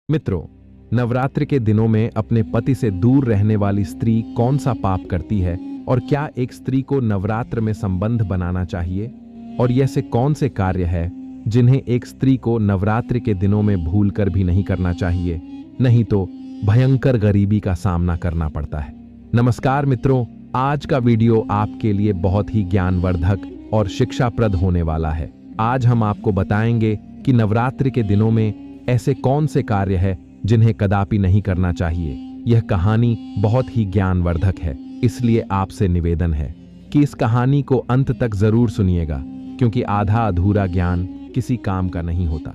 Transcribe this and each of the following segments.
मित्रों, नवरात्रि के दिनों में अपने पति से दूर रहने वाली स्त्री कौन सा पाप करती है और क्या एक स्त्री को नवरात्र में संबंध बनाना चाहिए? और ये ऐसे कौन से कार्य है जिन्हें एक स्त्री को नवरात्रि के दिनों में भूलकर भी नहीं करना चाहिए, नहीं तो भयंकर गरीबी का सामना करना पड़ता है। नमस्कार मित्रों, आज का वीडियो आपके लिए बहुत ही ज्ञानवर्धक और शिक्षाप्रद होने वाला है। आज हम आपको बताएंगे कि नवरात्रि के दिनों में ऐसे कौन से कार्य है जिन्हें कदापि नहीं करना चाहिए। यह कहानी बहुत ही ज्ञानवर्धक है, इसलिए आपसे निवेदन है कि इस कहानी को अंत तक जरूर सुनिएगा, क्योंकि आधा अधूरा ज्ञान किसी काम का नहीं होता।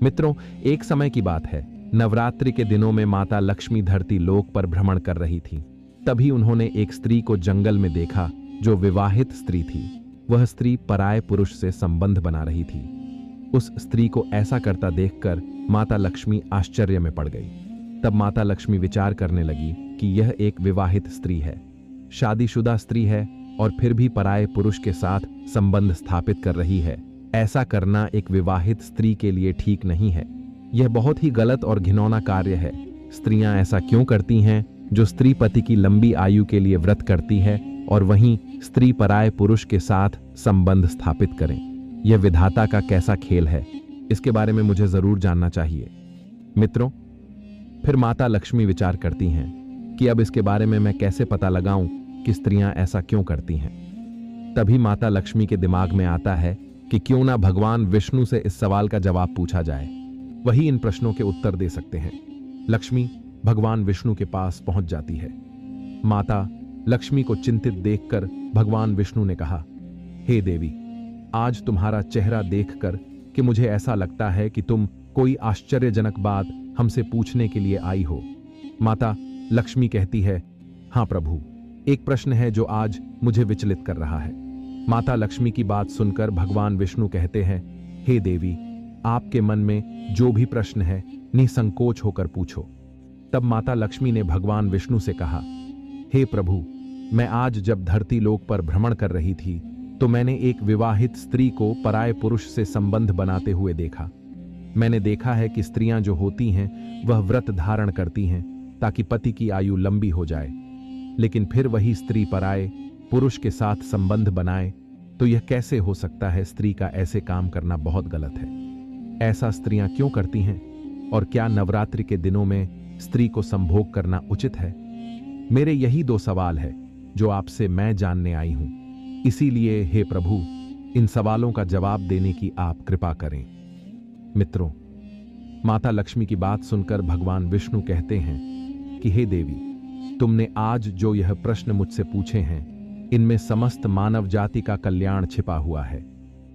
मित्रों, एक समय की बात है, नवरात्रि के दिनों में माता लक्ष्मी धरती लोक पर भ्रमण कर रही थी। तभी उन्होंने एक स्त्री को जंगल में देखा जो विवाहित स्त्री थी। वह स्त्री पराये पुरुष से संबंध बना रही थी। उस स्त्री को ऐसा करता देखकर माता लक्ष्मी आश्चर्य में पड़ गई। तब माता लक्ष्मी विचार करने लगी कि यह एक विवाहित स्त्री है, शादीशुदा स्त्री है और फिर भी पराये पुरुष के साथ संबंध स्थापित कर रही है। ऐसा करना एक विवाहित स्त्री के लिए ठीक नहीं है। यह बहुत ही गलत और घिनौना कार्य है। स्त्रियां ऐसा क्यों करती हैं जो स्त्री पति की लंबी आयु के लिए व्रत करती है और वहीं स्त्री पराये पुरुष के साथ संबंध स्थापित करें? यह विधाता का कैसा खेल है, इसके बारे में मुझे जरूर जानना चाहिए। मित्रों, फिर माता लक्ष्मी विचार करती हैं कि अब इसके बारे में मैं कैसे पता लगाऊं कि स्त्रियां ऐसा क्यों करती हैं। तभी माता लक्ष्मी के दिमाग में आता है कि क्यों ना भगवान विष्णु से इस सवाल का जवाब पूछा जाए, वही इन प्रश्नों के उत्तर दे सकते हैं। लक्ष्मी भगवान विष्णु के पास पहुंच जाती है। माता लक्ष्मी को चिंतित देखकर भगवान विष्णु ने कहा, हे देवी, आज तुम्हारा चेहरा देखकर कि मुझे ऐसा लगता है कि तुम कोई आश्चर्यजनक बात हमसे पूछने के लिए आई हो। माता लक्ष्मी कहती है, हाँ प्रभु, एक प्रश्न है जो आज मुझे विचलित कर रहा है। माता लक्ष्मी की बात सुनकर भगवान विष्णु कहते हैं, हे देवी, आपके मन में जो भी प्रश्न है निसंकोच होकर पूछो। तब माता लक्ष्मी ने भगवान विष्णु से कहा, हे प्रभु, मैं आज जब धरती लोक पर भ्रमण कर रही थी तो मैंने एक विवाहित स्त्री को पराये पुरुष से संबंध बनाते हुए देखा। मैंने देखा है कि स्त्रियां जो होती हैं वह व्रत धारण करती हैं ताकि पति की आयु लंबी हो जाए, लेकिन फिर वही स्त्री पराये पुरुष के साथ संबंध बनाए तो यह कैसे हो सकता है? स्त्री का ऐसे काम करना बहुत गलत है। ऐसा स्त्रियां क्यों करती हैं? और क्या नवरात्रि के दिनों में स्त्री को संभोग करना उचित है? मेरे यही दो सवाल है जो आपसे मैं जानने आई हूं। इसीलिए हे प्रभु, इन सवालों का जवाब देने की आप कृपा करें। मित्रों, माता लक्ष्मी की बात सुनकर भगवान विष्णु कहते हैं कि हे देवी, तुमने आज जो यह प्रश्न मुझसे पूछे हैं, इनमें समस्त मानव जाति का कल्याण छिपा हुआ है।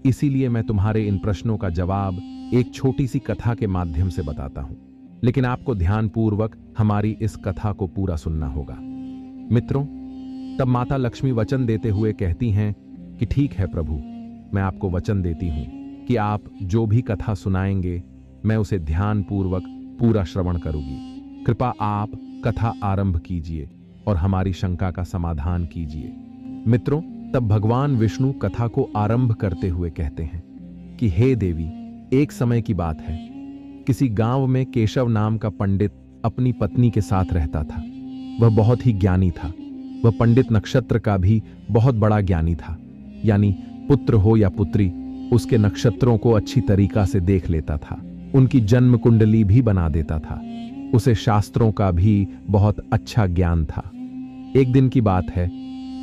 इसीलिए मैं तुम्हारे इन प्रश्नों का जवाब एक छोटी सी कथा के माध्यम से बताता हूं, लेकिन आपको ध्यानपूर्वक हमारी इस कथा को पूरा सुनना होगा। मित्रों, तब माता लक्ष्मी वचन देते हुए कहती हैं कि ठीक है प्रभु, मैं आपको वचन देती हूं कि आप जो भी कथा सुनाएंगे मैं उसे ध्यानपूर्वक पूरा श्रवण करूंगी। कृपा आप कथा आरंभ कीजिए और हमारी शंका का समाधान कीजिए। मित्रों, तब भगवान विष्णु कथा को आरंभ करते हुए कहते हैं कि हे देवी, एक समय की बात है, किसी गांव में केशव नाम का पंडित अपनी पत्नी के साथ रहता था। वह बहुत ही ज्ञानी था। वह पंडित नक्षत्र का भी बहुत बड़ा ज्ञानी था, यानी पुत्र हो या पुत्री, उसके नक्षत्रों को अच्छी तरीका से देख लेता था। उनकी जन्म कुंडली भी बना देता था। उसे शास्त्रों का भी बहुत अच्छा ज्ञान था। एक दिन की बात है,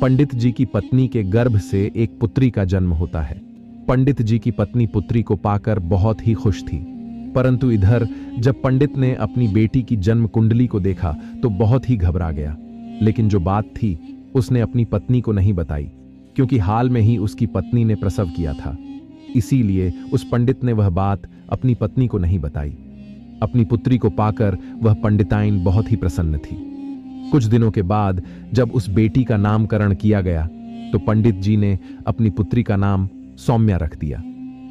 पंडित जी की पत्नी के गर्भ से एक पुत्री का जन्म होता है। पंडित जी की पत्नी पुत्री को पाकर बहुत ही खुश थी, परंतु इधर जब पंडित ने अपनी बेटी की जन्म कुंडली को देखा तो बहुत ही घबरा गया। लेकिन जो बात थी उसने अपनी पत्नी को नहीं बताई, क्योंकि हाल में ही उसकी पत्नी ने प्रसव किया था। इसीलिए उस पंडित ने वह बात अपनी पत्नी को नहीं बताई। अपनी पुत्री को पाकर वह पंडिताइन बहुत ही प्रसन्न थी। कुछ दिनों के बाद जब उस बेटी का नामकरण किया गया तो पंडित जी ने अपनी पुत्री का नाम सौम्या रख दिया।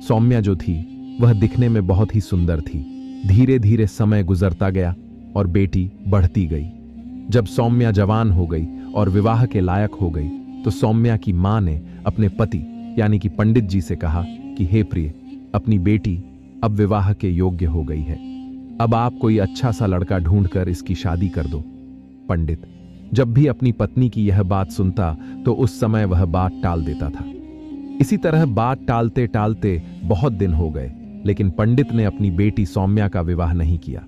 सौम्या जो थी वह दिखने में बहुत ही सुंदर थी। धीरे धीरे समय गुजरता गया और बेटी बढ़ती गई। जब सौम्या जवान हो गई और विवाह के लायक हो गई तो सौम्या की मां ने अपने पति यानी कि पंडित जी से कहा कि हे प्रिय, अपनी बेटी अब विवाह के योग्य हो गई है। अब आप कोई अच्छा सा लड़का ढूंढकर इसकी शादी कर दो। पंडित जब भी अपनी पत्नी की यह बात सुनता तो उस समय वह बात टाल देता था। इसी तरह बात टालते टालते बहुत दिन हो गए, लेकिन पंडित ने अपनी बेटी सौम्या का विवाह नहीं किया।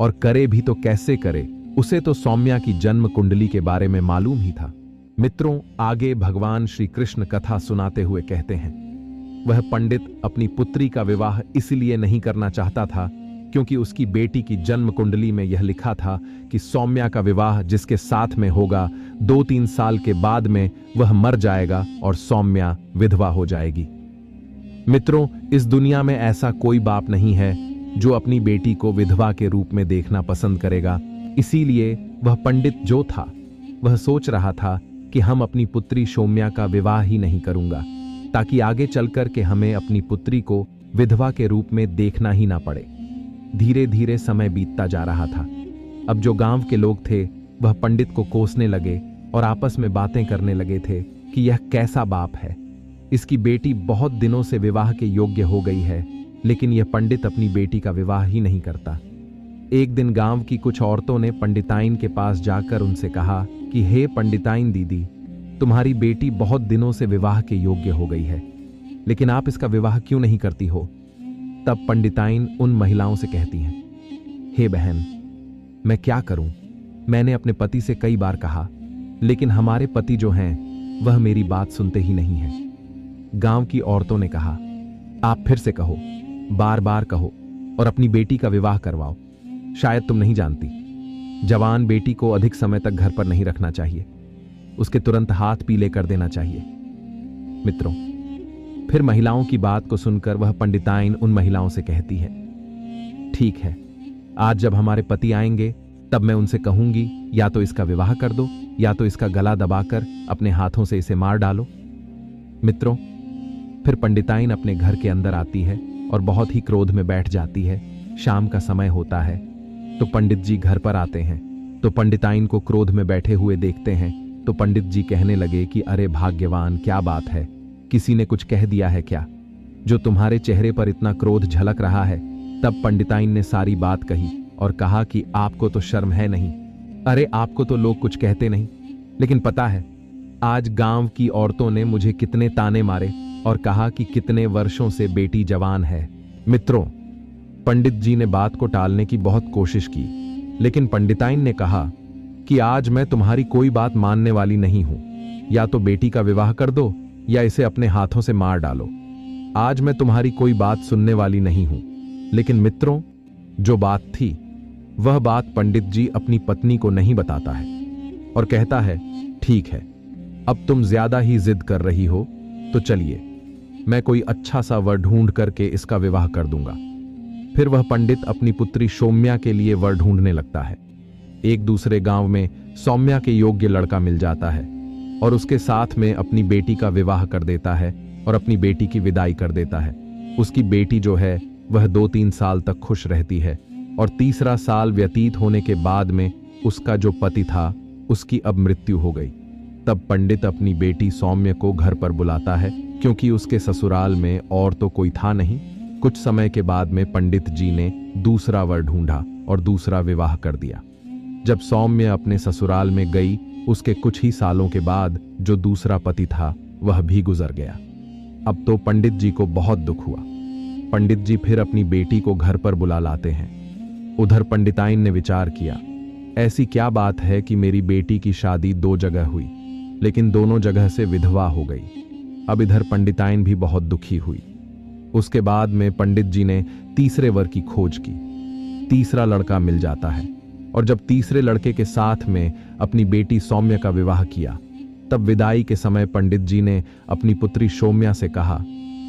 और करे भी तो कैसे करे, उसे तो सौम्या की जन्म कुंडली के बारे में मालूम ही था। मित्रों, आगे भगवान श्री कृष्ण कथा सुनाते हुए कहते हैं, वह पंडित अपनी पुत्री का विवाह इसलिए नहीं करना चाहता था क्योंकि उसकी बेटी की जन्म कुंडली में यह लिखा था कि सौम्या का विवाह जिसके साथ में होगा 2-3 साल के बाद में वह मर जाएगा और सौम्या विधवा हो जाएगी। मित्रों, इस दुनिया में ऐसा कोई बाप नहीं है जो अपनी बेटी को विधवा के रूप में देखना पसंद करेगा। इसीलिए वह पंडित जो था वह सोच रहा था कि हम अपनी पुत्री सौम्या का विवाह ही नहीं करूंगा, ताकि आगे चलकर के हमें अपनी पुत्री को विधवा के रूप में देखना ही ना पड़े। धीरे धीरे समय बीतता जा रहा था। अब जो गांव के लोग थे वह पंडित को कोसने लगे और आपस में बातें करने लगे थे कि यह कैसा बाप है, इसकी बेटी बहुत दिनों से विवाह के योग्य हो गई है, लेकिन यह पंडित अपनी बेटी का विवाह ही नहीं करता। एक दिन गांव की कुछ औरतों ने पंडिताइन के पास जाकर उनसे कहा कि हे पंडिताइन दीदी, तुम्हारी बेटी बहुत दिनों से विवाह के योग्य हो गई है, लेकिन आप इसका विवाह क्यों नहीं करती हो? तब पंडिताइन उन महिलाओं से कहती हैं, हे बहन, मैं क्या करूं? मैंने अपने पति से कई बार कहा, लेकिन हमारे पति जो हैं वह मेरी बात सुनते ही नहीं हैं। गांव की औरतों ने कहा, आप फिर से कहो, बार बार कहो और अपनी बेटी का विवाह करवाओ। शायद तुम नहीं जानती, जवान बेटी को अधिक समय तक घर पर नहीं रखना चाहिए, उसके तुरंत हाथ पीले कर देना चाहिए। मित्रों, फिर महिलाओं की बात को सुनकर वह पंडिताइन उन महिलाओं से कहती है, ठीक है, आज जब हमारे पति आएंगे तब मैं उनसे कहूंगी या तो इसका विवाह कर दो या तो इसका गला दबाकर अपने हाथों से इसे मार डालो। मित्रों, फिर पंडिताइन अपने घर के अंदर आती है और बहुत ही क्रोध में बैठ जाती है। शाम का समय होता है तो पंडित जी घर पर आते हैं, तो पंडिताइन को क्रोध में बैठे हुए देखते हैं। तो पंडित जी कहने लगे कि अरे भाग्यवान, क्या बात है, किसी ने कुछ कह दिया है क्या, जो तुम्हारे चेहरे पर इतना क्रोध झलक रहा है? तब पंडिताइन ने सारी बात कही और कहा कि आपको तो शर्म है नहीं? अरे आपको तो लोग कुछ कहते नहीं, लेकिन पता है आज गांव की औरतों ने मुझे कितने ताने मारे और कहा कि कितने वर्षों से बेटी जवान है। मित्रों, पंडित जी ने बात को टालने की बहुत कोशिश की, लेकिन पंडिताइन ने कहा कि आज मैं तुम्हारी कोई बात मानने वाली नहीं हूं, या तो बेटी का विवाह कर दो या इसे अपने हाथों से मार डालो। आज मैं तुम्हारी कोई बात सुनने वाली नहीं हूं। लेकिन मित्रों, जो बात थी वह बात पंडित जी अपनी पत्नी को नहीं बताता है और कहता है, ठीक है, अब तुम ज्यादा ही जिद कर रही हो, तो चलिए मैं कोई अच्छा सा वर ढूंढ करके इसका विवाह कर दूंगा। फिर वह पंडित अपनी पुत्री सौम्या के लिए वर ढूंढने लगता है। एक दूसरे गांव में सौम्या के योग्य लड़का मिल जाता है और उसके साथ में अपनी बेटी का विवाह कर देता है और अपनी बेटी की विदाई कर देता है। उसकी बेटी जो है वह 2-3 साल तक खुश रहती है और तीसरा साल व्यतीत होने के बाद में उसका जो पति था उसकी अब मृत्यु हो गई। तब पंडित अपनी बेटी सौम्य को घर पर बुलाता है, क्योंकि उसके ससुराल में और तो कोई था नहीं। कुछ समय के बाद में पंडित जी ने दूसरा वर ढूंढा और दूसरा विवाह कर दिया। जब सौम्य अपने ससुराल में गई, उसके कुछ ही सालों के बाद जो दूसरा पति था वह भी गुजर गया। अब तो पंडित जी को बहुत दुख हुआ। पंडित जी फिर अपनी बेटी को घर पर बुला लाते हैं। उधर पंडिताइन ने विचार किया, ऐसी क्या बात है कि मेरी बेटी की शादी 2 जगह हुई, लेकिन दोनों जगह से विधवा हो गई। अब इधर पंडिताइन भी बहुत दुखी हुई। उसके बाद में पंडित जी ने तीसरे वर की खोज की। तीसरा लड़का मिल जाता है और जब तीसरे लड़के के साथ में अपनी बेटी सौम्य का विवाह किया, तब विदाई के समय पंडित जी ने अपनी पुत्री सौम्या से कहा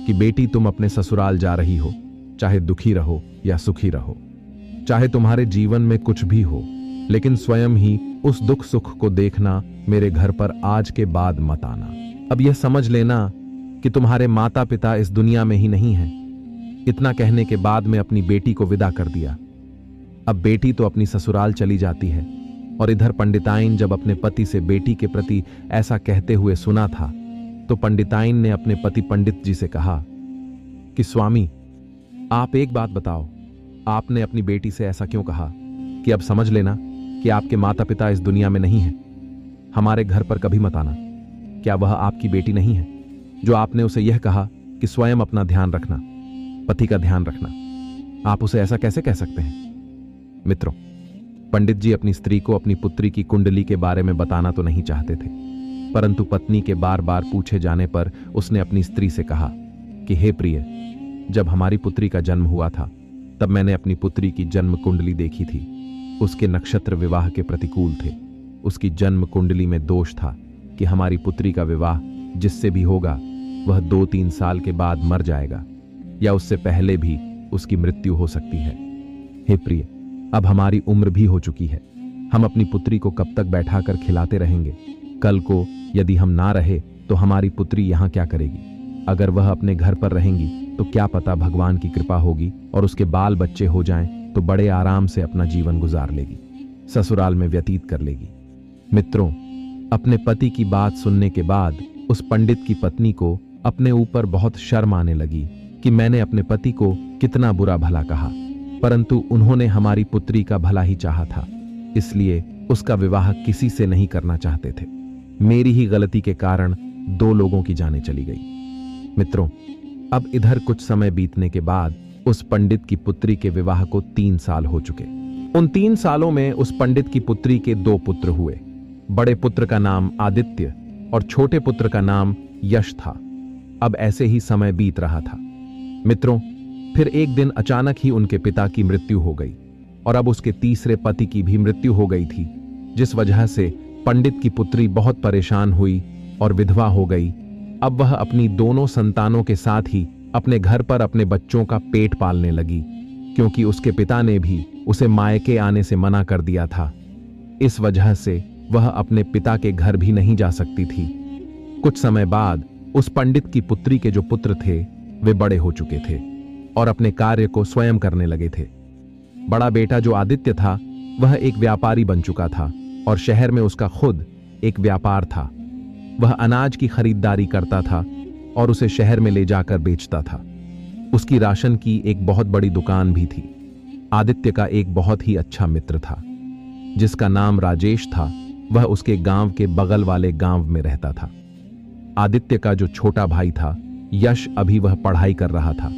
कि बेटी, तुम अपने ससुराल जा रही हो, चाहे दुखी रहो या सुखी रहो, चाहे तुम्हारे जीवन में कुछ भी हो, लेकिन स्वयं ही उस दुख सुख को देखना, मेरे घर पर आज के बाद मत आना। अब यह समझ लेना कि तुम्हारे माता पिता इस दुनिया में ही नहीं हैं। इतना कहने के बाद में अपनी बेटी को विदा कर दिया। अब बेटी तो अपनी ससुराल चली जाती है और इधर पंडिताइन जब अपने पति से बेटी के प्रति ऐसा कहते हुए सुना था, तो पंडिताइन ने अपने पति पंडित जी से कहा कि स्वामी, आप एक बात बताओ, आपने अपनी बेटी से ऐसा क्यों कहा कि अब समझ लेना कि आपके माता पिता इस दुनिया में नहीं हैं? हमारे घर पर कभी मत आना। क्या वह आपकी बेटी नहीं है जो आपने उसे यह कहा कि स्वयं अपना ध्यान रखना, पति का ध्यान रखना? आप उसे ऐसा कैसे कह सकते हैं? मित्रों, पंडित जी अपनी स्त्री को अपनी पुत्री की कुंडली के बारे में बताना तो नहीं चाहते थे, परंतु पत्नी के बार बार पूछे जाने पर उसने अपनी स्त्री से कहा कि हे प्रिय, जब हमारी पुत्री का जन्म हुआ था तब मैंने अपनी पुत्री की जन्म कुंडली देखी थी। उसके नक्षत्र विवाह के प्रतिकूल थे। उसकी जन्म कुंडली में दोष था कि हमारी पुत्री का विवाह जिससे भी होगा वह 2-3 साल के बाद मर जाएगा या उससे पहले भी उसकी मृत्यु हो सकती है। हे प्रिय, अब हमारी उम्र भी हो चुकी है। हम अपनी पुत्री को कब तक बैठाकर खिलाते रहेंगे? कल को यदि हम ना रहे तो हमारी पुत्री यहाँ क्या करेगी? अगर वह अपने घर पर रहेंगी तो क्या पता भगवान की कृपा होगी और उसके बाल बच्चे हो जाएं तो बड़े आराम से अपना जीवन गुजार लेगी, ससुराल में व्यतीत कर लेगी। मित्रों, अपने पति की बात सुनने के बाद उस पंडित की पत्नी को अपने ऊपर बहुत शर्म आने लगी कि मैंने अपने पति को कितना बुरा भला कहा, परंतु उन्होंने हमारी पुत्री का भला ही चाहा था, इसलिए उसका विवाह किसी से नहीं करना चाहते थे। मेरी ही गलती के कारण 2 लोगों की जानें चली गई। मित्रों, अब इधर कुछ समय बीतने के बाद उस पंडित की पुत्री के विवाह को 3 साल हो चुके। उन 3 सालों में उस पंडित की पुत्री के 2 पुत्र हुए। बड़े पुत्र का नाम आदित्य और छोटे पुत्र का नाम यश था। अब ऐसे ही समय बीत रहा था। मित्रों, फिर एक दिन अचानक ही उनके पिता की मृत्यु हो गई और अब उसके तीसरे पति की भी मृत्यु हो गई थी, जिस वजह से पंडित की पुत्री बहुत परेशान हुई और विधवा हो गई। अब वह अपनी दोनों संतानों के साथ ही अपने घर पर अपने बच्चों का पेट पालने लगी, क्योंकि उसके पिता ने भी उसे मायके आने से मना कर दिया था। इस वजह से वह अपने पिता के घर भी नहीं जा सकती थी। कुछ समय बाद उस पंडित की पुत्री के जो पुत्र थे वे बड़े हो चुके थे और अपने कार्य को स्वयं करने लगे थे। बड़ा बेटा जो आदित्य था वह एक व्यापारी बन चुका था और शहर में उसका खुद एक व्यापार था। वह अनाज की खरीदारी करता था और उसे शहर में ले जाकर बेचता था। उसकी राशन की एक बहुत बड़ी दुकान भी थी। आदित्य का एक बहुत ही अच्छा मित्र था जिसका नाम राजेश था। वह उसके गांव के बगल वाले गांव में रहता था। आदित्य का जो छोटा भाई था यश, अभी वह पढ़ाई कर रहा था।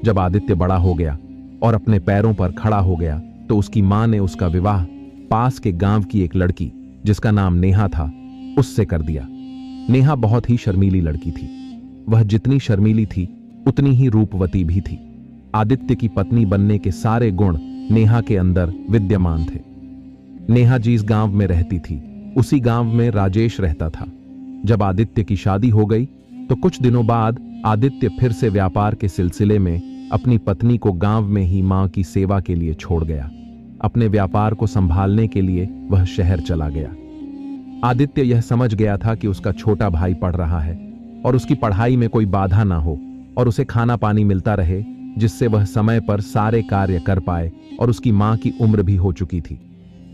जब आदित्य बड़ा हो गया और अपने पैरों पर खड़ा हो गया तो उसकी मां ने उसका विवाह पास के गांव की एक लड़की जिसका नाम नेहा था उससे कर दिया। नेहा बहुत ही शर्मीली लड़की थी। वह जितनी शर्मीली थी उतनी ही रूपवती भी थी। आदित्य की पत्नी बनने के सारे गुण नेहा के अंदर विद्यमान थे। नेहा जिस गांव में रहती थी उसी गांव में राजेश रहता था। जब आदित्य की शादी हो गई तो कुछ दिनों बाद आदित्य फिर से व्यापार के सिलसिले में अपनी पत्नी को गांव में ही मां की सेवा के लिए छोड़ गया। अपने व्यापार को संभालने के लिए वह शहर चला गया। आदित्य यह समझ गया था कि उसका छोटा भाई पढ़ रहा है और उसकी पढ़ाई में कोई बाधा ना हो और उसे खाना पानी मिलता रहे, जिससे वह समय पर सारे कार्य कर पाए। और उसकी मां की उम्र भी हो चुकी थी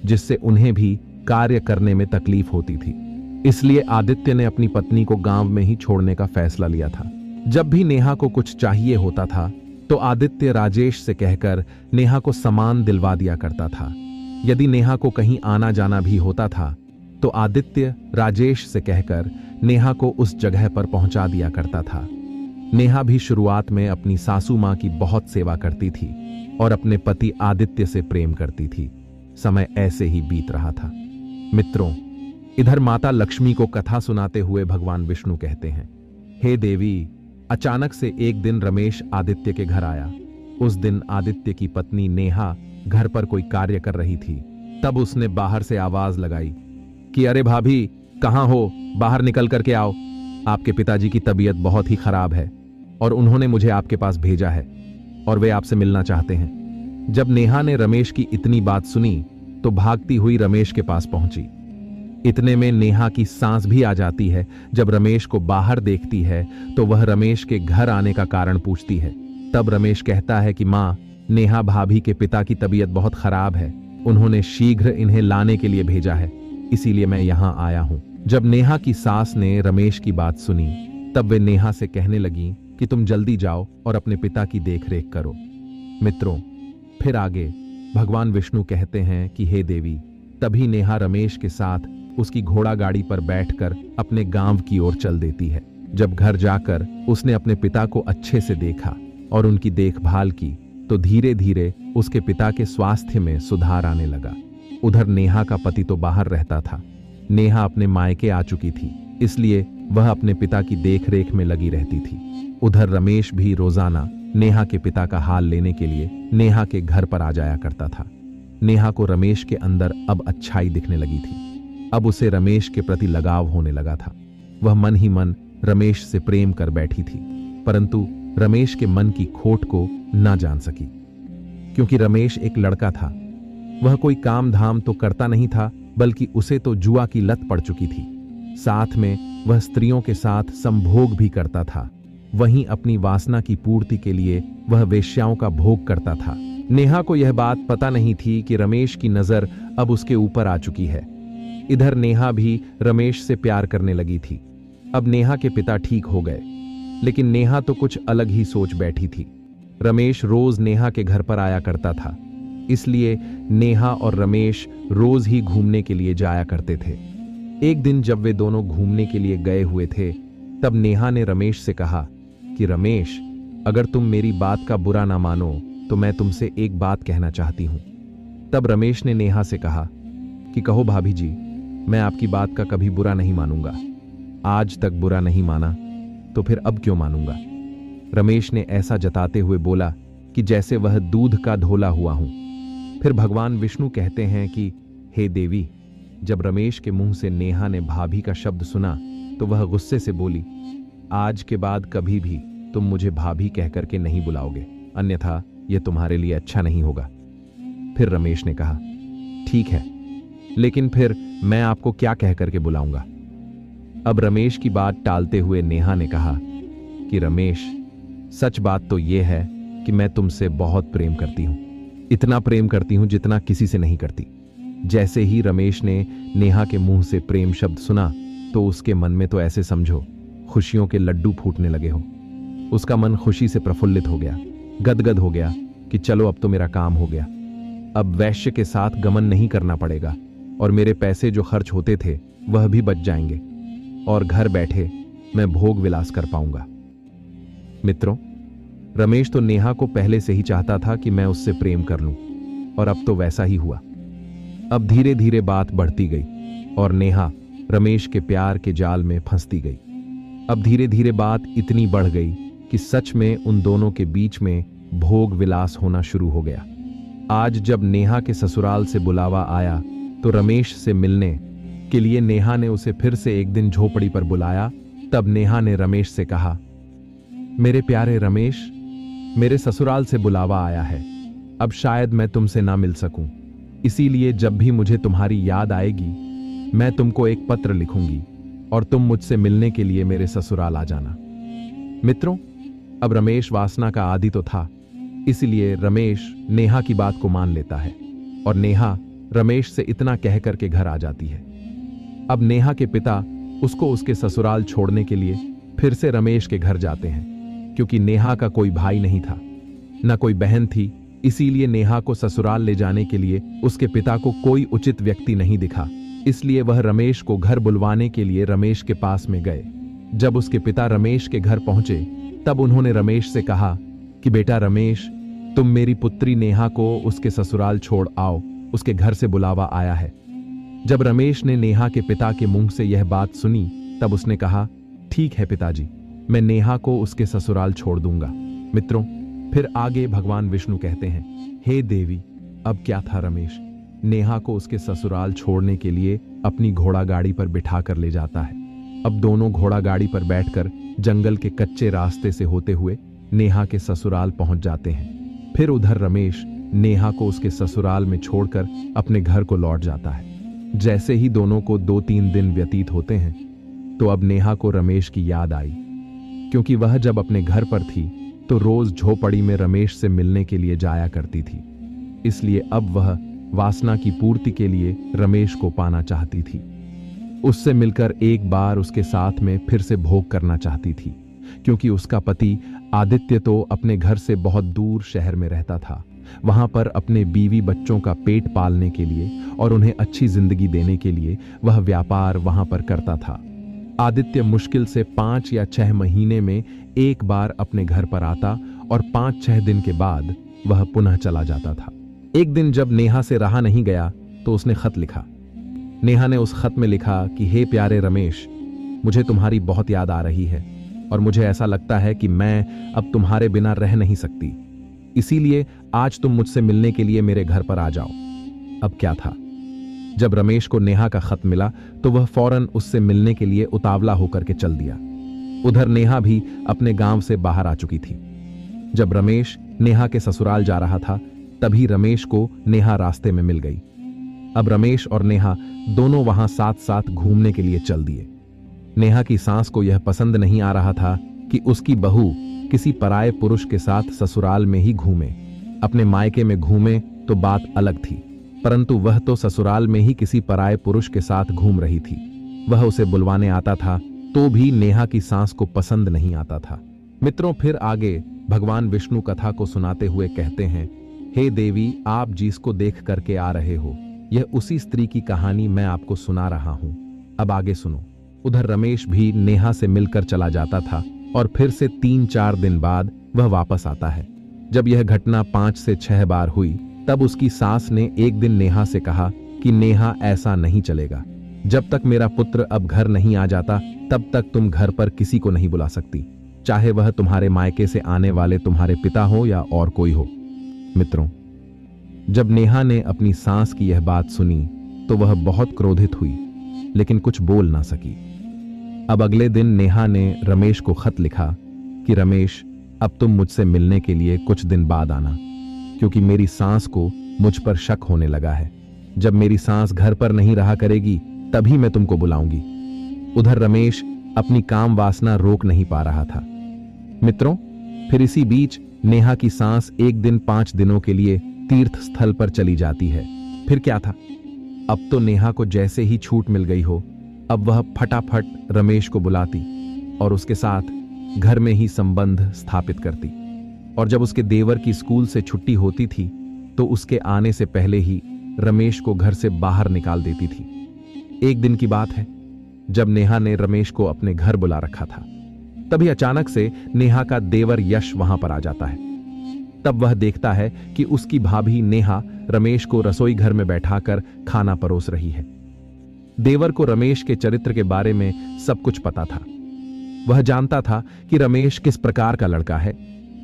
जिससे उन्हें भी कार्य करने में तकलीफ होती थी। इसलिए आदित्य ने अपनी पत्नी को गांव में ही छोड़ने का फैसला लिया था। जब भी नेहा को कुछ चाहिए होता था तो आदित्य राजेश से कहकर नेहा को सामान दिलवा दिया करता था। यदि नेहा को कहीं आना जाना भी होता था तो आदित्य राजेश से कहकर नेहा को उस जगह पर पहुंचा दिया करता था। नेहा भी शुरुआत में अपनी सासू मां की बहुत सेवा करती थी और अपने पति आदित्य से प्रेम करती थी। समय ऐसे ही बीत रहा था। मित्रों, इधर माता लक्ष्मी को कथा सुनाते हुए भगवान विष्णु कहते हैं, हे देवी, अचानक से एक दिन रमेश आदित्य के घर आया। उस दिन आदित्य की पत्नी नेहा घर पर कोई कार्य कर रही थी। तब उसने बाहर से आवाज लगाई कि अरे भाभी, कहां हो? बाहर निकल करके आओ। आपके पिताजी की तबीयत बहुत ही खराब है और उन्होंने मुझे आपके पास भेजा है और वे आपसे मिलना चाहते हैं। जब नेहा ने रमेश की इतनी बात सुनी तो भागती हुई रमेश के पास पहुंची। इतने में नेहा की सांस भी आ जाती है। जब रमेश को बाहर देखती है तो वह रमेश के घर आने का कारण पूछती है। तब रमेश कहता है कि मां, नेहा भाभी के पिता की तबीयत बहुत खराब है, उन्होंने शीघ्र इन्हें लाने के लिए भेजा है, इसीलिए मैं यहां आया हूं। जब नेहा की सास ने रमेश की बात सुनी तब वे नेहा से कहने लगी कि तुम जल्दी जाओ और अपने पिता की देखरेख करो। मित्रों, फिर आगे भगवान विष्णु कहते हैं कि हे देवी, तभी नेहा रमेश के साथ उसकी घोड़ा गाड़ी पर बैठकर अपने गांव की ओर चल देती है। जब घर जाकर उसने अपने पिता को अच्छे से देखा और उनकी देखभाल की तो धीरे धीरे उसके पिता के स्वास्थ्य में सुधार आने लगा। उधर नेहा का पति तो बाहर रहता था। नेहा अपने मायके आ चुकी थी, इसलिए वह अपने पिता की देखरेख में लगी रहती थी। उधर रमेश भी रोजाना नेहा के पिता का हाल लेने के लिए नेहा के घर पर आ जाया करता था। नेहा को रमेश के अंदर अब अच्छाई दिखने लगी थी। अब उसे रमेश के प्रति लगाव होने लगा था। वह मन ही मन रमेश से प्रेम कर बैठी थी, परंतु रमेश के मन की खोट को ना जान सकी, क्योंकि रमेश एक लड़का था। वह कोई काम धाम तो करता नहीं था, बल्कि उसे तो जुआ की लत पड़ चुकी थी। साथ में वह स्त्रियों के साथ संभोग भी करता था। वहीं अपनी वासना की पूर्ति के लिए वह वेश्याओं का भोग करता था। नेहा को यह बात पता नहीं थी कि रमेश की नजर अब उसके ऊपर आ चुकी है। इधर नेहा भी रमेश से प्यार करने लगी थी। अब नेहा के पिता ठीक हो गए, लेकिन नेहा तो कुछ अलग ही सोच बैठी थी। रमेश रोज नेहा के घर पर आया करता था, इसलिए नेहा और रमेश रोज ही घूमने के लिए जाया करते थे। एक दिन जब वे दोनों घूमने के लिए गए हुए थे, तब नेहा ने रमेश से कहा कि रमेश, अगर तुम मेरी बात का बुरा ना मानो तो मैं तुमसे एक बात कहना चाहती हूं। तब रमेश ने नेहा से कहा कि कहो भाभी जी, मैं आपकी बात का कभी बुरा नहीं मानूंगा। आज तक बुरा नहीं माना तो फिर अब क्यों मानूंगा। रमेश ने ऐसा जताते हुए बोला कि जैसे वह दूध का धोला हुआ हूं। फिर भगवान विष्णु कहते हैं कि हे देवी, जब रमेश के मुंह से नेहा ने भाभी का शब्द सुना तो वह गुस्से से बोली, आज के बाद कभी भी तुम मुझे भाभी कह करके नहीं बुलाओगे, अन्यथा यह तुम्हारे लिए अच्छा नहीं होगा। फिर रमेश ने कहा, ठीक है, लेकिन फिर मैं आपको क्या कह करके बुलाऊंगा। अब रमेश की बात टालते हुए नेहा ने कहा कि रमेश, सच बात तो यह है कि मैं तुमसे बहुत प्रेम करती हूं। इतना प्रेम करती हूं जितना किसी से नहीं करती। जैसे ही रमेश ने नेहा के मुंह से प्रेम शब्द सुना तो उसके मन में तो ऐसे समझो खुशियों के लड्डू फूटने लगे हो। उसका मन खुशी से प्रफुल्लित हो गया, गदगद हो गया कि चलो अब तो मेरा काम हो गया। अब वैश्य के साथ गमन नहीं करना पड़ेगा और मेरे पैसे जो खर्च होते थे वह भी बच जाएंगे और घर बैठे मैं भोग विलास कर पाऊंगा। मित्रों, रमेश तो नेहा को पहले से ही चाहता था कि मैं उससे प्रेम कर लूं, और अब तो वैसा ही हुआ। अब धीरे धीरे बात बढ़ती गई और नेहा रमेश के प्यार के जाल में फंसती गई। अब धीरे धीरे बात इतनी बढ़ गई कि सच में उन दोनों के बीच में भोग विलास होना शुरू हो गया। आज जब नेहा के ससुराल से बुलावा आया तो रमेश से मिलने के लिए नेहा ने उसे फिर से एक दिन झोपड़ी पर बुलाया। तब नेहा ने रमेश से कहा, मेरे प्यारे रमेश, मेरे ससुराल से बुलावा आया है। अब शायद मैं तुमसे ना मिल सकूं, इसीलिए जब भी मुझे तुम्हारी याद आएगी मैं तुमको एक पत्र लिखूंगी और तुम मुझसे मिलने के लिए मेरे ससुराल आ जाना। मित्रों, अब रमेश वासना का आदी तो था, इसलिए रमेश नेहा की बात को मान लेता है और नेहा रमेश से इतना कह करके घर आ जाती है। अब नेहा के पिता उसको उसके ससुराल छोड़ने के लिए फिर से रमेश के घर जाते हैं, क्योंकि नेहा का कोई भाई नहीं था, न कोई बहन थी। इसीलिए नेहा को ससुराल ले जाने के लिए उसके पिता को कोई उचित व्यक्ति नहीं दिखा। इसलिए वह रमेश को घर बुलवाने के लिए रमेश के पास में गए। जब उसके पिता रमेश के घर पहुंचे तब उन्होंने रमेश से कहा कि बेटा रमेश, तुम मेरी पुत्री नेहा को उसके ससुराल छोड़ आओ, उसके घर से बुलावा आया है। जब रमेश ने नेहा के पिता के मुंह से यह बात सुनी तब उसने कहा, ठीक है पिताजी, मैं नेहा को उसके ससुराल छोड़ दूंगा। मित्रों, फिर आगे भगवान विष्णु कहते हैं, हे देवी, अब क्या था। रमेश नेहा को उसके ससुराल छोड़ने के लिए अपनी घोड़ा गाड़ी पर बिठा कर ले जाता है। अब दोनों घोड़ा गाड़ी पर बैठकर जंगल के कच्चे रास्ते से होते हुए नेहा के ससुराल पहुंच जाते हैं। फिर उधर रमेश नेहा को उसके ससुराल में छोड़कर अपने घर को लौट जाता है। जैसे ही दोनों को 2-3 दिन व्यतीत होते हैं तो अब नेहा को रमेश की याद आई, क्योंकि वह जब अपने घर पर थी तो रोज झोपड़ी में रमेश से मिलने के लिए जाया करती थी। इसलिए अब वह वासना की पूर्ति के लिए रमेश को पाना चाहती थी। उससे मिलकर एक बार उसके साथ में फिर से भोग करना चाहती थी, क्योंकि उसका पति आदित्य तो अपने घर से बहुत दूर शहर में रहता था। वहां पर अपने बीवी बच्चों का पेट पालने के लिए और उन्हें अच्छी जिंदगी देने के लिए वह व्यापार वहां पर करता था। आदित्य मुश्किल से 5 या 6 महीने में एक बार अपने घर पर आता और 5-6 दिन के बाद वह पुनः चला जाता था। एक दिन जब नेहा से रहा नहीं गया तो उसने खत लिखा। नेहा ने उस खत में लिखा कि हे प्यारे रमेश, मुझे तुम्हारी बहुत याद आ रही है और मुझे ऐसा लगता है कि मैं अब तुम्हारे बिना रह नहीं सकती। इसीलिए आज तुम मुझसे मिलने के लिए मेरे घर पर आ जाओ। अब क्या था, जब रमेश को नेहा का खत मिला तो वह फौरन उससे मिलने के लिए उतावला होकर के चल दिया। उधर नेहा भी अपने गांव से बाहर आ चुकी थी। जब रमेश नेहा के ससुराल जा रहा था तभी रमेश को नेहा रास्ते में मिल गई। अब रमेश और नेहा दोनों वहां साथ साथ घूमने के लिए चल दिए। नेहा की सास को यह पसंद नहीं आ रहा था कि उसकी बहू किसी पराये पुरुष के साथ ससुराल में ही घूमे। अपने मायके में घूमे तो बात अलग थी, परंतु वह तो ससुराल में ही किसी पराये पुरुष के साथ घूम रही थी। वह उसे बुलवाने आता था तो भी नेहा की सास को पसंद नहीं आता था। मित्रों, फिर आगे भगवान विष्णु कथा को सुनाते हुए कहते हैं, हे देवी, आप जिसको देख करके आ रहे हो, यह उसी स्त्री की कहानी मैं आपको सुना रहा हूं। अब आगे सुनो। उधर रमेश भी नेहा से मिलकर चला जाता था और फिर से 3-4 दिन बाद वह वापस आता है। जब यह घटना 5 से 6 बार हुई तब उसकी सास ने एक दिन नेहा से कहा कि नेहा, ऐसा नहीं चलेगा। जब तक मेरा पुत्र अब घर नहीं आ जाता तब तक तुम घर पर किसी को नहीं बुला सकती, चाहे वह तुम्हारे मायके से आने वाले तुम्हारे पिता हो या और कोई हो। मित्रों, जब नेहा ने अपनी सास की यह बात सुनी तो वह बहुत क्रोधित हुई, लेकिन कुछ बोल ना सकी। अब अगले दिन नेहा ने रमेश को खत लिखा कि रमेश, अब तुम मुझसे मिलने के लिए कुछ दिन बाद आना, क्योंकि मेरी सास को मुझ पर शक होने लगा है। जब मेरी सास घर पर नहीं रहा करेगी तभी मैं तुमको बुलाऊंगी। उधर रमेश अपनी काम वासना रोक नहीं पा रहा था। मित्रों, फिर इसी बीच नेहा की सास एक दिन 5 दिनों के लिए तीर्थ स्थल पर चली जाती है। फिर क्या था, अब तो नेहा को जैसे ही छूट मिल गई हो, अब वह फटाफट रमेश को बुलाती और उसके साथ घर में ही संबंध स्थापित करती। और जब उसके देवर की स्कूल से छुट्टी होती थी तो उसके आने से पहले ही रमेश को घर से बाहर निकाल देती थी। एक दिन की बात है, जब नेहा ने रमेश को अपने घर बुला रखा था, तभी अचानक से नेहा का देवर यश वहां पर आ जाता है। तब वह देखता है कि उसकी भाभी नेहा रमेश को रसोई घर में बैठाकर खाना परोस रही है। देवर को रमेश के चरित्र के बारे में सब कुछ पता था। वह जानता था कि रमेश किस प्रकार का लड़का है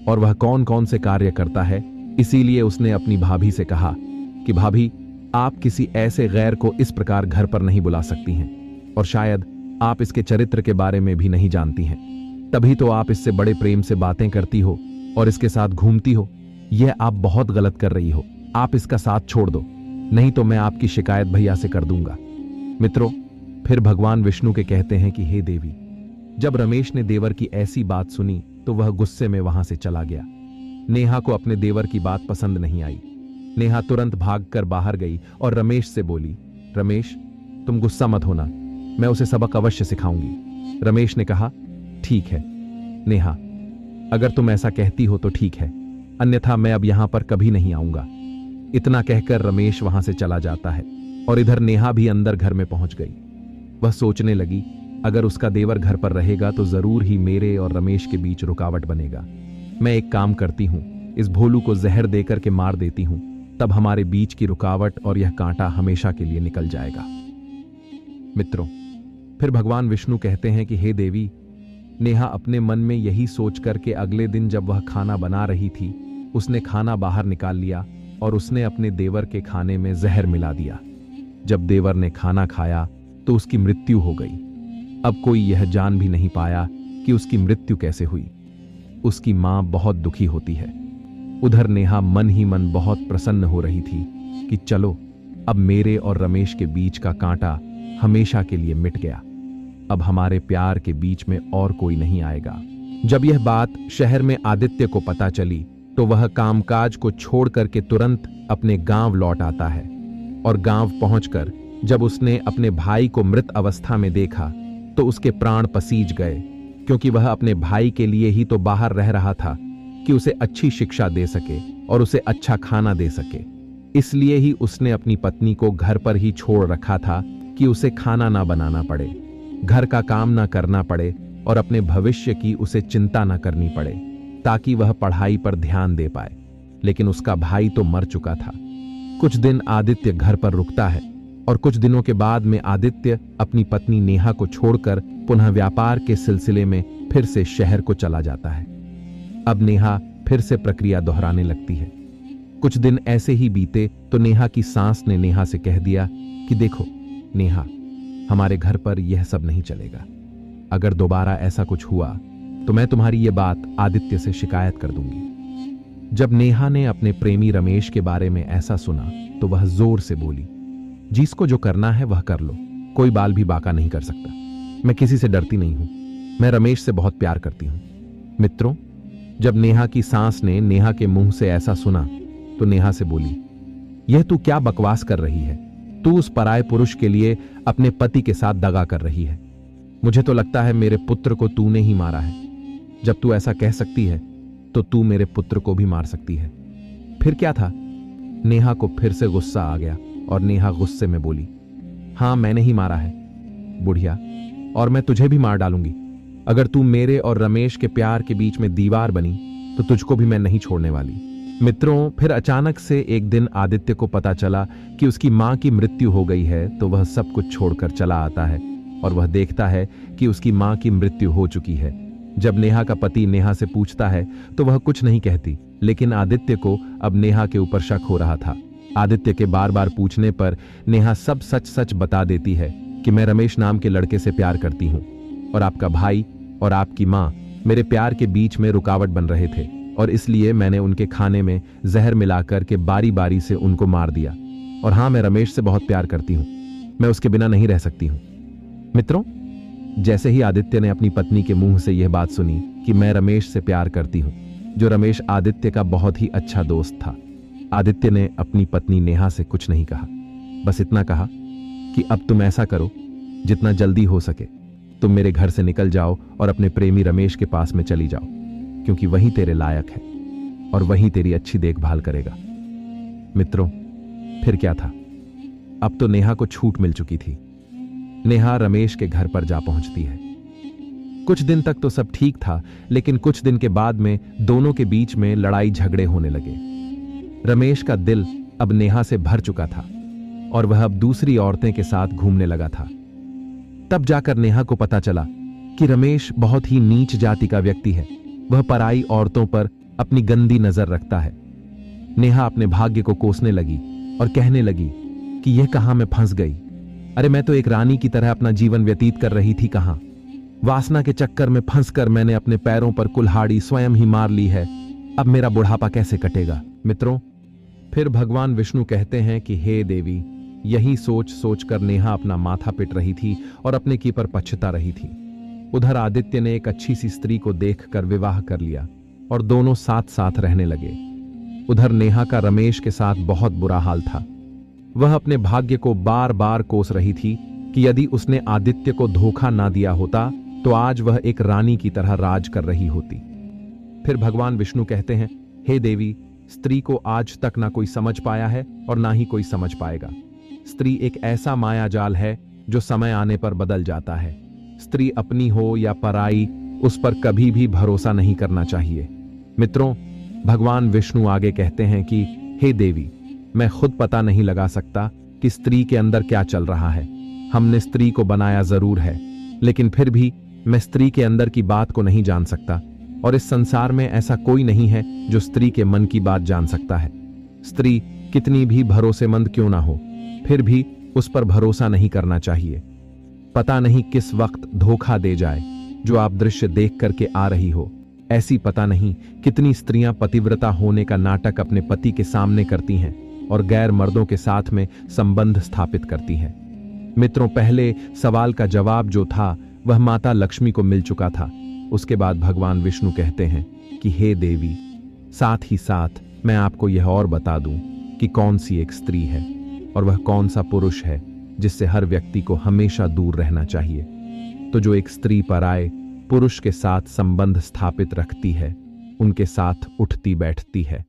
और वह कौन कौन से कार्य करता है। इसीलिए उसने अपनी भाभी से कहा कि भाभी, आप किसी ऐसे गैर को इस प्रकार घर पर नहीं बुला सकती हैं, और शायद आप इसके चरित्र के बारे में भी नहीं जानती हैं, तभी तो आप इससे बड़े प्रेम से बातें करती हो और इसके साथ घूमती हो। यह आप बहुत गलत कर रही हो। आप इसका साथ छोड़ दो, नहीं तो मैं आपकी शिकायत भैया से कर दूंगा। मित्रों, फिर भगवान विष्णु के कहते हैं कि हे देवी, जब रमेश ने देवर की ऐसी बात सुनी तो वह गुस्से में वहां से चला गया। नेहा को अपने देवर की बात पसंद नहीं आई। नेहा तुरंत भागकर बाहर गई और रमेश से बोली, रमेश, तुम गुस्सा मत होना, मैं उसे सबक अवश्य सिखाऊंगी। रमेश ने कहा, ठीक है नेहा, अगर तुम ऐसा कहती हो तो ठीक है, अन्यथा मैं अब यहां पर कभी नहीं आऊंगा। इतना कहकर रमेश वहां से चला जाता है और इधर नेहा भी अंदर घर में पहुंच गई। वह सोचने लगी, अगर उसका देवर घर पर रहेगा तो जरूर ही मेरे और रमेश के बीच रुकावट बनेगा। मैं एक काम करती हूं, इस भोलू को जहर देकर के मार देती हूं, तब हमारे बीच की रुकावट और यह कांटा हमेशा के लिए निकल जाएगा। मित्रों, फिर भगवान विष्णु कहते हैं कि हे देवी, नेहा अपने मन में यही सोच करके अगले दिन जब वह खाना बना रही थी, उसने खाना बाहर निकाल लिया और उसने अपने देवर के खाने में जहर मिला दिया। जब देवर ने खाना खाया तो उसकी मृत्यु हो गई। अब कोई यह जान भी नहीं पाया कि उसकी मृत्यु कैसे हुई। उसकी मां बहुत दुखी होती है। उधर नेहा मन ही मन बहुत प्रसन्न हो रही थी कि चलो, अब मेरे और रमेश के बीच का कांटा हमेशा के लिए मिट गया। अब हमारे प्यार के बीच में और कोई नहीं आएगा। जब यह बात शहर में आदित्य को पता चली तो वह कामकाज को छोड़ करके तुरंत अपने गांव लौट आता है। और गांव पहुंचकर जब उसने अपने भाई को मृत अवस्था में देखा तो उसके प्राण पसीज गए, क्योंकि वह अपने भाई के लिए ही तो बाहर रह रहा था, कि उसे अच्छी शिक्षा दे सके और उसे अच्छा खाना दे सके। इसलिए ही उसने अपनी पत्नी को घर पर ही छोड़ रखा था कि उसे खाना ना बनाना पड़े, घर का काम ना करना पड़े और अपने भविष्य की उसे चिंता ना करनी पड़े, ताकि वह पढ़ाई पर ध्यान दे पाए। लेकिन उसका भाई तो मर चुका था। कुछ दिन आदित्य घर पर रुकता है और कुछ दिनों के बाद में आदित्य अपनी पत्नी नेहा को छोड़कर पुनः व्यापार के सिलसिले में फिर से शहर को चला जाता है। अब नेहा फिर से प्रक्रिया दोहराने लगती है। कुछ दिन ऐसे ही बीते तो नेहा की सास ने नेहा से कह दिया कि देखो नेहा, हमारे घर पर यह सब नहीं चलेगा। अगर दोबारा ऐसा कुछ हुआ तो मैं तुम्हारी ये बात आदित्य से शिकायत कर दूंगी। जब नेहा ने अपने प्रेमी रमेश के बारे में ऐसा सुना तो वह जोर से बोली, जिसको जो करना है वह कर लो, कोई बाल भी बाका नहीं कर सकता। मैं किसी से डरती नहीं हूं, मैं रमेश से बहुत प्यार करती हूं। मित्रों, जब नेहा की सास ने नेहा के मुंह से ऐसा सुना तो नेहा से बोली, यह तू क्या बकवास कर रही है? तू उस पराये पुरुष के लिए अपने पति के साथ दगा कर रही है। मुझे तो लगता है मेरे पुत्र को तूने ही मारा है। जब तू ऐसा कह सकती है तो तू मेरे पुत्र को भी मार सकती है। फिर क्या था? नेहा को फिर से गुस्सा आ गया और नेहा गुस्से में बोली, हां मैंने ही मारा है बुढ़िया, और मैं तुझे भी मार डालूंगी। अगर तू मेरे और रमेश के प्यार के बीच में दीवार बनी तो तुझको भी मैं नहीं छोड़ने वाली। मित्रों, फिर अचानक से एक दिन आदित्य को पता चला कि उसकी मां की मृत्यु हो गई है, तो वह सब कुछ छोड़कर चला आता है और वह देखता है कि उसकी मां की मृत्यु हो चुकी है। जब नेहा का पति नेहा से पूछता है तो वह कुछ नहीं कहती, लेकिन आदित्य को अब नेहा के ऊपर शक हो रहा था। आदित्य के बार बार पूछने पर नेहा सब सच सच बता देती है कि मैं रमेश नाम के लड़के से प्यार करती हूं और आपका भाई और आपकी मां मेरे प्यार के बीच में रुकावट बन रहे थे और इसलिए मैंने उनके खाने में जहर मिलाकर के बारी बारी से उनको मार दिया। और हां, मैं रमेश से बहुत प्यार करती हूं, मैं उसके बिना नहीं रह सकती हूं। मित्रों, जैसे ही आदित्य ने अपनी पत्नी के मुंह से यह बात सुनी कि मैं रमेश से प्यार करती हूं, जो रमेश आदित्य का बहुत ही अच्छा दोस्त था, आदित्य ने अपनी पत्नी नेहा से कुछ नहीं कहा। बस इतना कहा कि अब तुम ऐसा करो, जितना जल्दी हो सके तुम मेरे घर से निकल जाओ और अपने प्रेमी रमेश के पास में चली जाओ, क्योंकि वही तेरे लायक है और वही तेरी अच्छी देखभाल करेगा। मित्रों, फिर क्या था? अब तो नेहा को छूट मिल चुकी थी। नेहा रमेश के घर पर जा पहुंचती है। कुछ दिन तक तो सब ठीक था, लेकिन कुछ दिन के बाद में दोनों के बीच में लड़ाई झगड़े होने लगे। रमेश का दिल अब नेहा से भर चुका था और वह अब दूसरी औरतें के साथ घूमने लगा था। तब जाकर नेहा को पता चला कि रमेश बहुत ही नीच जाति का व्यक्ति है। वह पराई औरतों पर अपनी गंदी नजर रखता है। नेहा अपने भाग्य को कोसने लगी और कहने लगी कि यह कहां मैं फंस गई। अरे मैं तो एक रानी की तरह अपना जीवन व्यतीत कर रही थी, कहां वासना के चक्कर में फंसकर मैंने अपने पैरों पर कुल्हाड़ी स्वयं ही मार ली है। अब मेरा बुढ़ापा कैसे कटेगा? मित्रों, फिर भगवान विष्णु कहते हैं कि हे देवी, यही सोच सोचकर नेहा अपना माथा पिट रही थी और अपने की पर पछता रही थी। उधर आदित्य ने एक अच्छी सी स्त्री को देखकर विवाह कर लिया और दोनों साथ साथ रहने लगे। उधर नेहा का रमेश के साथ बहुत बुरा हाल था। वह अपने भाग्य को बार बार कोस रही थी कि यदि उसने आदित्य को धोखा ना दिया होता तो आज वह एक रानी की तरह राज कर रही होती। फिर भगवान विष्णु कहते हैं, हे देवी, स्त्री को आज तक ना कोई समझ पाया है और ना ही कोई समझ पाएगा। स्त्री एक ऐसा माया जाल है जो समय आने पर बदल जाता है। स्त्री अपनी हो या पराई, उस पर कभी भी भरोसा नहीं करना चाहिए। मित्रों, भगवान विष्णु आगे कहते हैं कि हे देवी, मैं खुद पता नहीं लगा सकता कि स्त्री के अंदर क्या चल रहा है। हमने स्त्री को बनाया जरूर है, लेकिन फिर भी मैं स्त्री के अंदर की बात को नहीं जान सकता और इस संसार में ऐसा कोई नहीं है जो स्त्री के मन की बात जान सकता है। स्त्री कितनी भी भरोसेमंद क्यों ना हो, फिर भी उस पर भरोसा नहीं करना चाहिए। पता नहीं किस वक्त धोखा दे जाए। जो आप दृश्य देख करके आ रही हो, ऐसी पता नहीं कितनी स्त्रियां पतिव्रता होने का नाटक अपने पति के सामने करती हैं और गैर मर्दों के साथ में संबंध स्थापित करती हैं। मित्रों, पहले सवाल का जवाब जो था वह माता लक्ष्मी को मिल चुका था। उसके बाद भगवान विष्णु कहते हैं कि हे देवी, साथ ही साथ मैं आपको यह और बता दूं कि कौन सी एक स्त्री है और वह कौन सा पुरुष है जिससे हर व्यक्ति को हमेशा दूर रहना चाहिए। तो जो एक स्त्री पराये पुरुष के साथ संबंध स्थापित रखती है, उनके साथ उठती बैठती है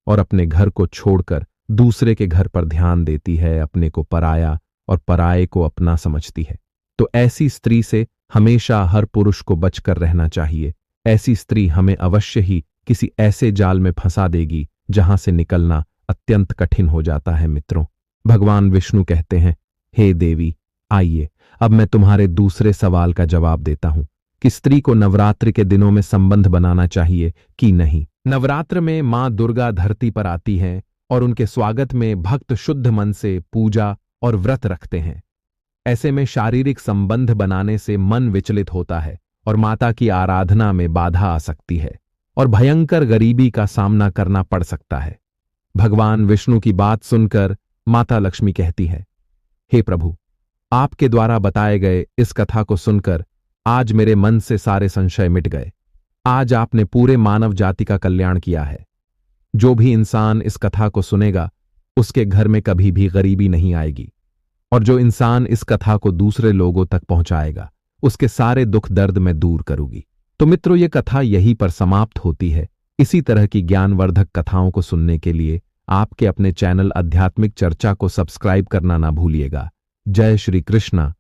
और अपने घर को छोड़कर दूसरे के घर पर ध्यान देती है, अपने को पराया और पराये को अपना समझती है। तो ऐसी स्त्री से हमेशा हर पुरुष को बचकर रहना चाहिए। ऐसी स्त्री हमें अवश्य ही किसी ऐसे जाल में फंसा देगी जहां से निकलना अत्यंत कठिन हो जाता है। मित्रों, भगवान विष्णु कहते हैं, हे देवी, आइए अब मैं तुम्हारे दूसरे सवाल का जवाब देता हूं कि स्त्री को नवरात्रि के दिनों में संबंध बनाना चाहिए कि नहीं। नवरात्र में मां दुर्गा धरती पर आती हैं और उनके स्वागत में भक्त शुद्ध मन से पूजा और व्रत रखते हैं। ऐसे में शारीरिक संबंध बनाने से मन विचलित होता है और माता की आराधना में बाधा आ सकती है और भयंकर गरीबी का सामना करना पड़ सकता है। भगवान विष्णु की बात सुनकर माता लक्ष्मी कहती है, हे प्रभु, आपके द्वारा बताए गए इस कथा को सुनकर आज मेरे मन से सारे संशय मिट गए। आज आपने पूरे मानव जाति का कल्याण किया है। जो भी इंसान इस कथा को सुनेगा उसके घर में कभी भी गरीबी नहीं आएगी, और जो इंसान इस कथा को दूसरे लोगों तक पहुंचाएगा उसके सारे दुख दर्द मैं दूर करूंगी। तो मित्रों, ये कथा यहीं पर समाप्त होती है। इसी तरह की ज्ञानवर्धक कथाओं को सुनने के लिए आपके अपने चैनल आध्यात्मिक चर्चा को सब्सक्राइब करना ना भूलिएगा। जय श्री कृष्णा।